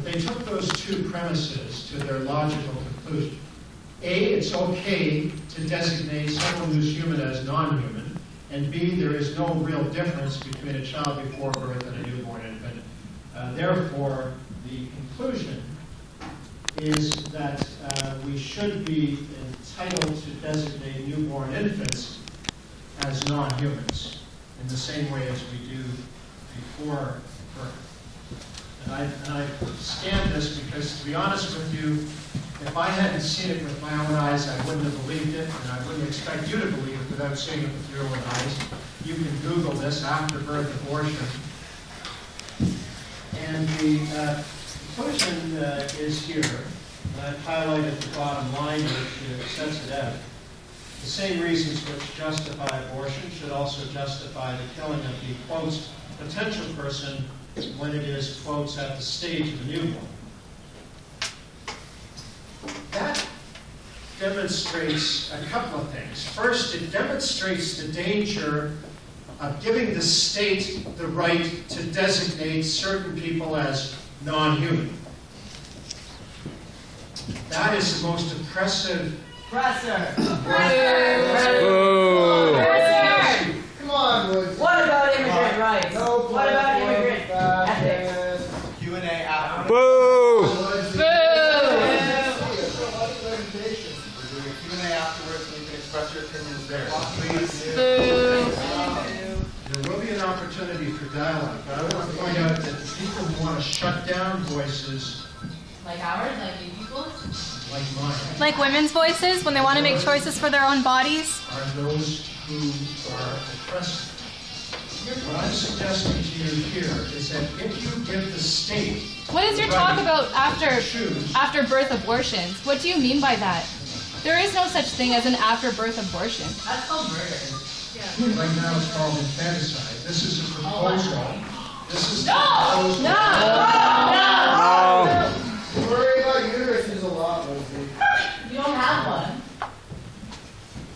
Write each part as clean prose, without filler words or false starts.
But they took those two premises to their logical conclusion. A, it's okay to designate someone who's human as non-human, and B, there is no real difference between a child before birth and a newborn infant. Therefore, the conclusion is that we should be entitled to designate newborn infants as non-humans in the same way as we do before birth. And I scanned this because, to be honest with you, if I hadn't seen it with my own eyes, I wouldn't have believed it, and I wouldn't expect you to believe it without seeing it with your own eyes. You can Google this, after birth abortion. And the conclusion is here. I've highlighted the bottom line which sets it out. The same reasons which justify abortion should also justify the killing of the, quotes, potential person when it is, quotes, at the stage of the newborn. That demonstrates a couple of things. First, it demonstrates the danger of giving the state the right to designate certain people as non-human. That is the most oppressive. Presser. Come on, Woods. What about immigrant rights? No, what about immigrant ethics? Q&A after. Boo! Q&A afterwards, and you can express your opinions there. Please. There will be an opportunity for dialogue, but I want to point out that the people who want to shut down voices, like ours, like you people's, like mine, Like women's voices when they want to make choices for their own bodies? are those who are oppressed. What I'm suggesting to you here is that if you give the state... What is your talk about after birth abortions? What do you mean by that? There is no such thing as an after birth abortion. That's called murder. Yeah. Right now it's called infanticide. This is a proposal. This is No! proposal. No! Don't worry about uteruses a lot, Lindsay. You don't have one.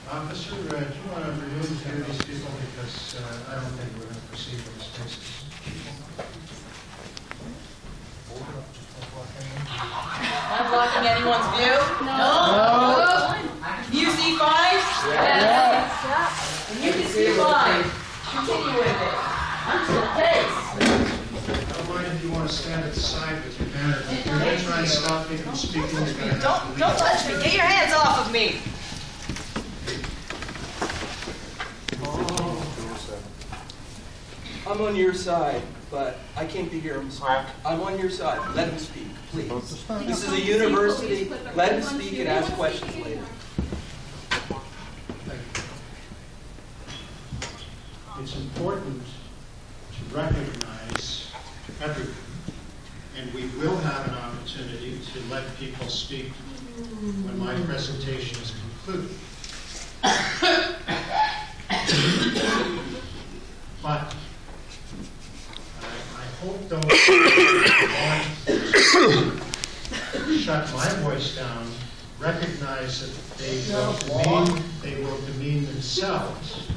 Officer, do you want to remove these people because I don't think we're going to proceed with this case. Not blocking anyone's view? No. You see five? Yes. And you can see five. Continue with it. Until the case. I don't mind if you want to stand at the side with your banner. If you're going to try and stop me from speaking, you're going to have to Don't touch me. Get your hands off of me. I'm on your side, but I can't be here. I'm on your side. Let him speak, please. This is a university. Let him speak and ask questions later. It's important to recognize everyone, and we will have an opportunity to let people speak when my presentation is concluded. But I hope those who want to shut my voice down recognize that they will demean themselves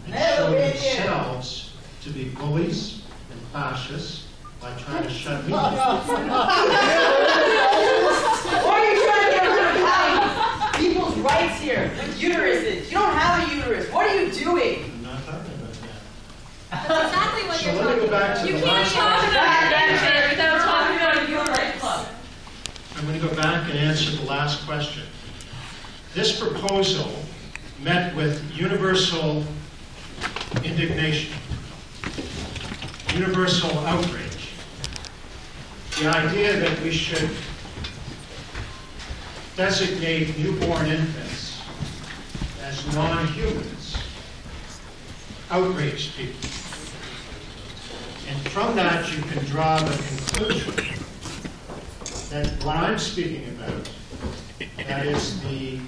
and show themselves to be bullies and fascists by trying to shut me down. Why are you trying to get rid of people's rights here with uteruses? You don't have a uterus. What are you doing? I'm not talking about that. That's exactly what So you're let me talking go back about. to You the can't last talk one. about gender without talking about a human rights club. I'm going to go back and answer the last question. This proposal met with universal indignation, universal outrage. The idea that we should designate newborn infants as non-humans outraged people. And from that you can draw the conclusion that what I'm speaking about, that is the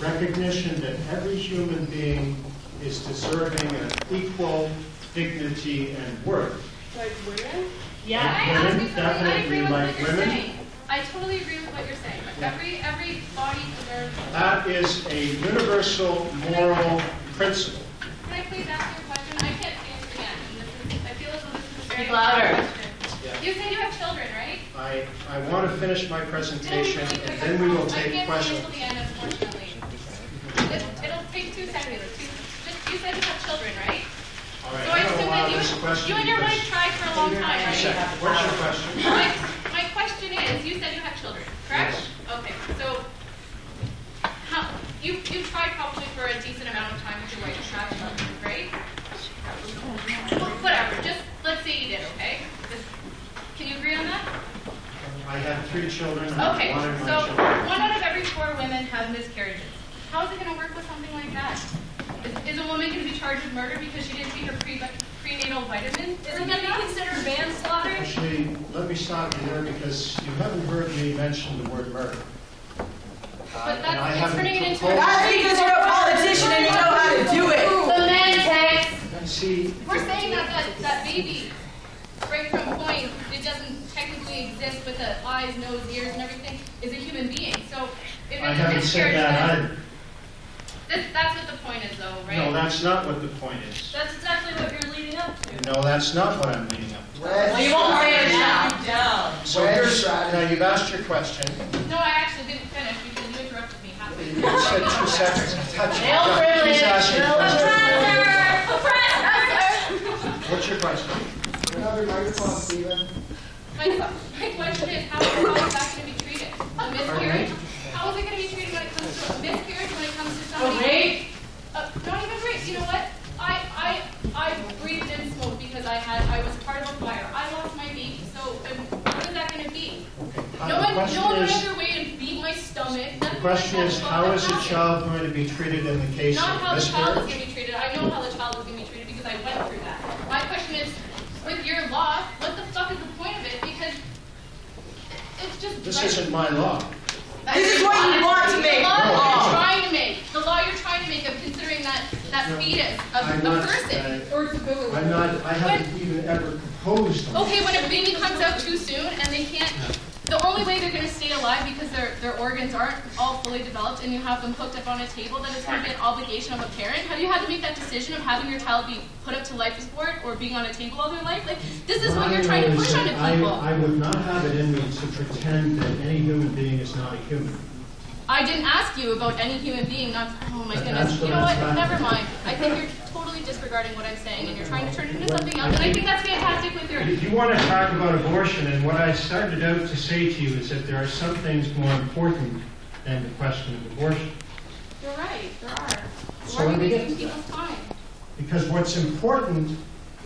recognition that every human being is deserving of equal dignity and worth. Like women? Yeah, Like women, I agree definitely with like what you're women. saying. I totally agree with what you're saying. Yeah. Every body deserves. That is a universal moral principle. Can I please ask you a question? I can't see it again. I feel as though this is a very Speak louder. question. Yeah. You say you have children, right? I I want to finish my presentation, and then we will take questions. I can't finish till the end, unfortunately. It'll take 2 seconds. You said you have children, right? All right, So I I'm assume gonna allow that this question you and your because- wife tried for a long time, What's right? your question? My question is, you said you have children, correct? Yes. Okay, so you've tried probably for a decent amount of time with your wife to have children, right? Well, whatever, just let's say you did, okay? Can you agree on that? I have 3 children. Okay, One of my so children. 1 out of every 4 women have miscarriages. How is it going to work with something like that? Is a woman going to be charged with murder because she didn't take her prenatal vitamins? Isn't that be considered manslaughter? Actually, let me stop you there because you haven't heard me mention the word murder. But And I that's haven't turning it into proposed- That's because you're a politician and you know how to do it. the men text. See, We're saying that baby, right from point, it doesn't technically exist with the eyes, nose, ears, and everything, is a human being. So if I it's a haven't said miscarriage, that then either. that's what the point is, though, right? No, that's not what the point is. That's exactly what you're leading up to. No, that's not what I'm leading up to. Well, you won't bring it down. So here's, now you've asked your question. No, I actually didn't finish because you interrupted me halfway You through. said 2 seconds. I touched you. Male privilege. Please ask your question. Oppressor! What's your question? Another microphone, Stephen. My question is, how is that going to be treated? A miscarriage? How is it going to be treated when it comes to a miscarriage, when it comes to somebody? rape? Not even rape. You know what? I breathed in smoke because I was part of a fire. I lost my baby. So what is that going to be? No one went their way and beat my stomach. The question is, how is a child going to be treated in the case Not of how the child is going miscarriage? to be treated. I know how the child is going to be treated because I went through that. My question is, with your law, what the fuck is the point of it? Because it's just... This isn't my law. This is what you want to make. The law No. you're trying to make. The law you're trying to make of considering that No. fetus I'm a not, person. I haven't even ever proposed one. Okay, when a baby comes out too soon and they can't... The only way they're going to stay alive because their organs aren't all fully developed and you have them hooked up on a table, that it's going to be an obligation of a parent. Have you had to make that decision of having your child be put up to life support or being on a table all their life? Like, this is what you're trying to push onto people. I would not have it in me to pretend that any human being is not a human. I didn't ask you about any human being, not... Oh my But goodness. that's You what know I'm what? trying to Never do. mind. I think you're totally disregarding what I'm saying and you're trying to turn it into something else. And I think that's fantastic with your... If you want to talk about abortion, and what I started out to say to you is that there are some things more important than the question of abortion. You're right. There are. So Why are let me we get wasting to that. people's time? Because what's important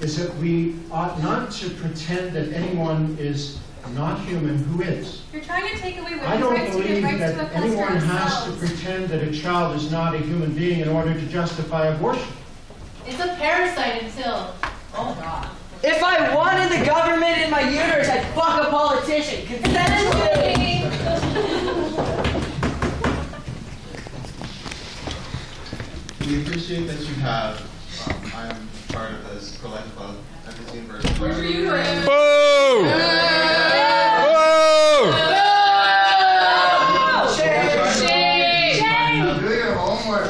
is that we ought not to pretend that anyone is not human who is. You're trying to take away I women's don't rights to believe give rights to that oppress anyone has to themselves. pretend that a child is not a human being in order to justify abortion. It's a parasite until... Oh, God. If I wanted the government in my uterus, I'd fuck a politician. Consensually. We appreciate that you have. I'm part of this pro-life club at this university. Where's your uterus? Boo! Do your homework.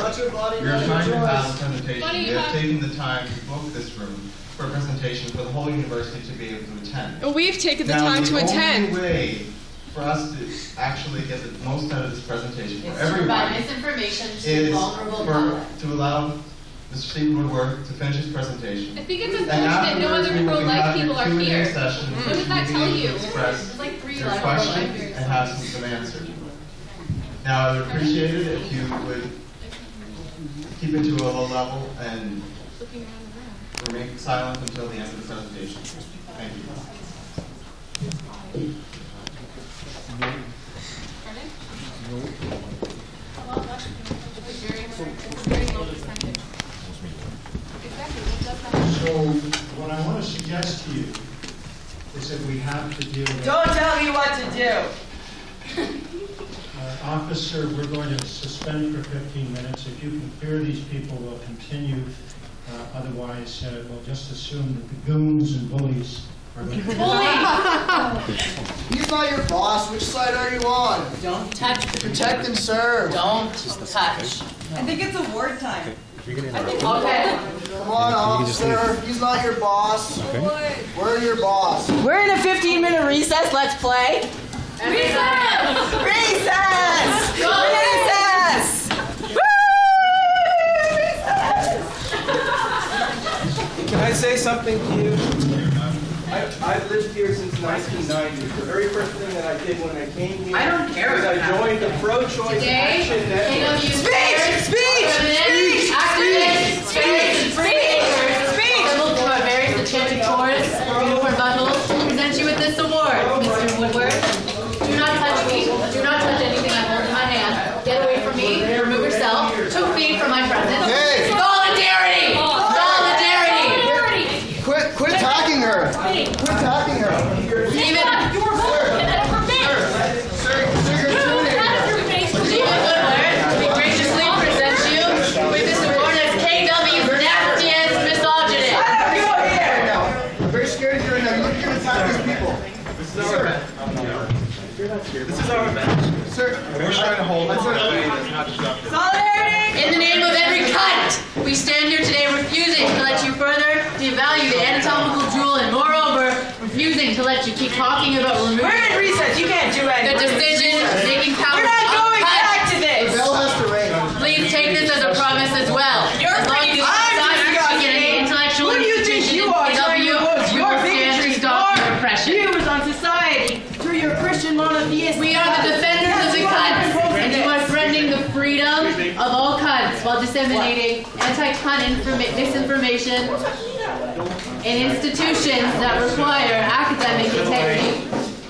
We are trying to have a presentation. Funny We you have have- taken the time to book this room for a presentation for the whole university to be able to attend. We've taken the Now, time to attend. The only way for us to actually get the most out of this presentation for It's to provide everyone misinformation to is vulnerable public. to allow Mr. Stephen Woodworth to finish his presentation. I think it's And unfortunate that no afterwards, other we will be pro-life having people a are Q&A here. session What does that tell you? Express There's like 3 your live questions libraries. and have them answered. Now, I would appreciate it if you would keep it to a low level and Looking around the room. remain silent until the end of the presentation. Thank you. Pardon? Well, that's very low percentage. Exactly. What does that mean? So what I want to suggest to you is that we have to deal with... Don't tell me what to do. Officer, we're going to suspend for 15 minutes. If you can clear these people, we'll continue. Otherwise, we'll just assume that the goons and bullies are going to... He's not your boss. Which side are you on? Don't touch. Protect and serve. Don't touch. I think it's award time. Okay. Come on, officer. He's not your boss. Okay. We're your boss. We're in a 15-minute recess. Let's play. Recess! Recess! Recess! Can I say something to you? I've lived here since 1990. The very first thing that I did when I came here was I joined the pro-choice action network. Speech! Activist! Speech! Assembled from our very satiric chorus, for Buttles, present you with this award, Mr. Woodworth. Do not touch me. Do not touch anything I hold in my hand. Get away from me. Remove yourself. 2 feet from my presence. Hey! Solidarity! Solidarity! Quit attacking her. Quit attacking her. Stephen, You were both in her face. Sir, you're intimidating her. Stephen Woodworth, we graciously present you with this award as KW's nastiest misogynist. I'm very scared of you right now. You're going to attack these people. This is our event. This is our event. Sir, We're trying to hold it not disruptive. Solidarity! In the name of every cunt, we stand here today refusing to let you further devalue the anatomical jewel and moreover, refusing to let you keep talking about removing We're in recess. You can't do the anything. decision of making power. We're not going back to the this. bell has to ring. Please take this as a promise as well. You're As long as you decide to get any intellectual Who do you think institution you are telling in the books? KW, Your we will stand to bigotry, stop your your oppression. views on society through your Christian monotheist. We are the defenders of the cunts, and you are threatening the freedom of all cunts while disseminating anti-cunt misinformation in institutions that require academic integrity.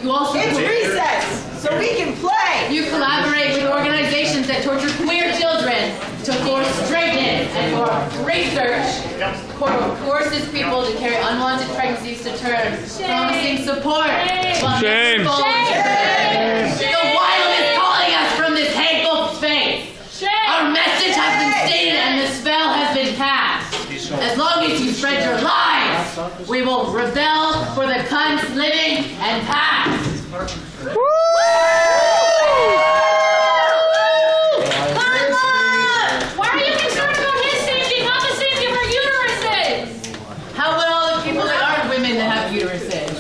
You also It's recess, so we can play. you collaborate with organizations that torture queer children to force straightness and for research coerces people to carry unwanted pregnancies to term, promising support. Shame. The wild is calling us from this hateful space. Our message has been stated and the spell has been cast. As long as you spread your lies, we will rebel for the cunts living and past. Why are you concerned about his safety, not the safety of our uteruses? How about all the people that aren't women that have uteruses?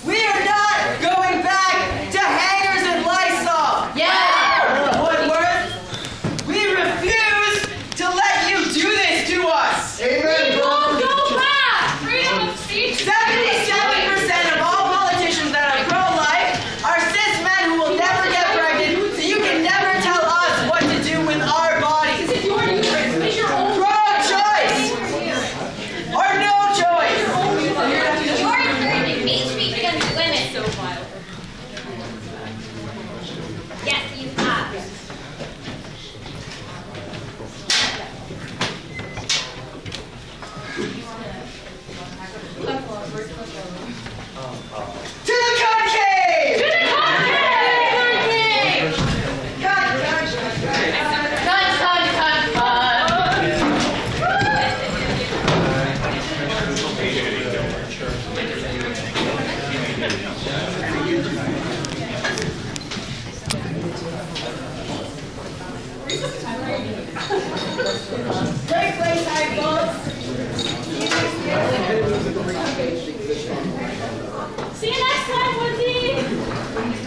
We are not going back to hangers and Lysol. Yeah! Woodworth, we refuse to let you do this to us. Amen. We won't go back. Freedom of speech. 77% of all politicians that are pro-life are cis men who will never get pregnant, so you can never tell us what to do with our bodies. Is it your uterus? It's your own. Pro-choice or no choice. You're encouraging hate speech against women. So wild. Yes, you have. To the cunt cave! To the concave! Cunt. Great playtime, folks. See you next time, Woodsy.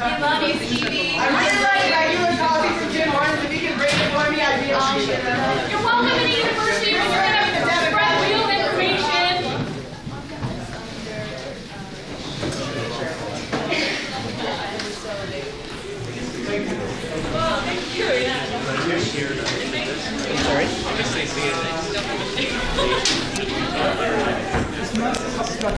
I love you, Stevie. I really like that you a coffee from Tim Hortons. If you can bring it for me, I'd be appreciative. You're welcome at the university when you're going to spread real information. Sorry?